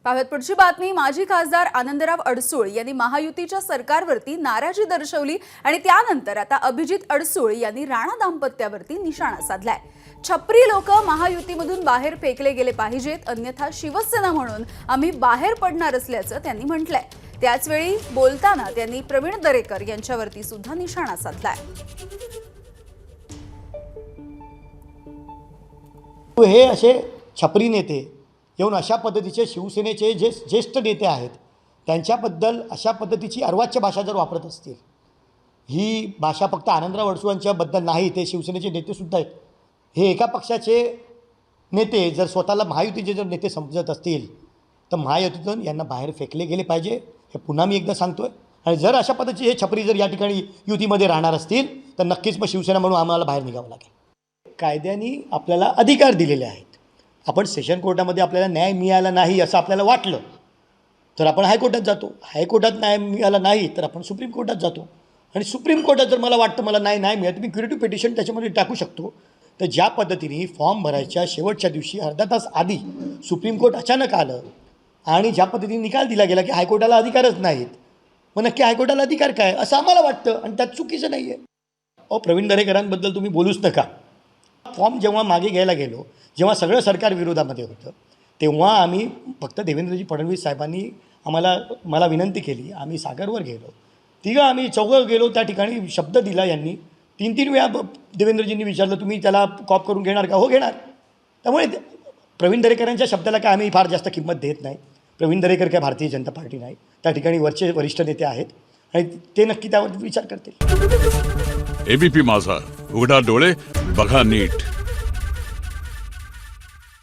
पाहत पुढची बातमी। माजी खासदार आनंदराव अडसूळ यांनी महायुतीच्या सरकारवरती नाराजी दर्शवली आणि त्यानंतर आता अभिजित अडसूळ यांनी राणा दाम्पत्यावरती निशाणा साधलाय। छपरी लोक महायुतीमधून बाहेर फेकले गेले पाहिजेत, अन्यथा शिवसेना म्हणून आम्ही बाहेर पडणार असल्याचं त्यांनी म्हटलंय। त्याचवेळी बोलताना त्यांनी प्रवीण दरेकर यांच्यावरती सुद्धा निशाणा साधलाय। हे असे छपरी नेते येऊन अशा पद्धतीचे शिवसेनेचे जे ज्येष्ठ नेते आहेत त्यांच्याबद्दल अशा पद्धतीची अर्वाच्य भाषा जर वापरत असतील, ही भाषा फक्त आनंदराव अडसूळांच्याबद्दल नाही, ते शिवसेनेचे नेतेसुद्धा आहेत। हे एका पक्षाचे नेते जर स्वतःला महायुतीचे जर नेते समजत असतील तर महायुतीतून यांना बाहेर फेकले गेले पाहिजे, हे पुन्हा मी एकदा सांगतोय। आणि जर अशा पद्धतीचे हे छपरी जर या ठिकाणी युतीमध्ये राहणार असतील तर नक्कीच मग शिवसेना म्हणून आम्हाला बाहेर निघावं लागेल। कायद्याने आपल्याला अधिकार दिलेले आहेत। आपण सेशन कोर्टामध्ये आपल्याला न्याय मिळाला नाही असं आपल्याला वाटलं तर आपण हायकोर्टात जातो, हायकोर्टात न्याय मिळाला नाही तर आपण सुप्रीम कोर्टात जातो, आणि सुप्रीम कोर्टात जर मला वाटतं मला न्याय मिळत मी क्युरेटिव्ह पिटिशन त्याच्यामध्ये टाकू शकतो। तर ज्या पद्धतीने फॉर्म भरायच्या शेवटच्या दिवशी अर्धा तास आधी सुप्रीम कोर्ट अचानक आलं आणि ज्या पद्धतीने निकाल दिला गेला की हायकोर्टाला अधिकारच नाहीत, मग नक्की हायकोर्टाला अधिकार काय असं आम्हाला वाटतं, आणि त्यात चुकीचं नाही आहे। प्रवीण दरेकरांबद्दल तुम्ही बोलूच नका। फॉर्म जेव्हा मागे घ्यायला गेलो, जेव्हा सगळं सरकार विरोधामध्ये होतं, तेव्हा आम्ही फक्त देवेंद्रजी फडणवीस साहेबांनी मला विनंती केली, आम्ही सागरवर गेलो, आम्ही चौघं गेलो, त्या ठिकाणी शब्द दिला यांनी। 3 वेळा देवेंद्रजींनी विचारलं तुम्ही त्याला कॉप करून घेणार का? हो घेणार। त्यामुळे प्रवीण दरेकरांच्या शब्दाला काय आम्ही फार जास्त किंमत देत नाही। प्रवीण दरेकर काय भारतीय जनता पार्टी नाही, त्या ठिकाणी वरचे वरिष्ठ नेते आहेत आणि ते नक्की त्यावर विचार करतील। एबीपी माझा, उघडा डोळे बघा नीट।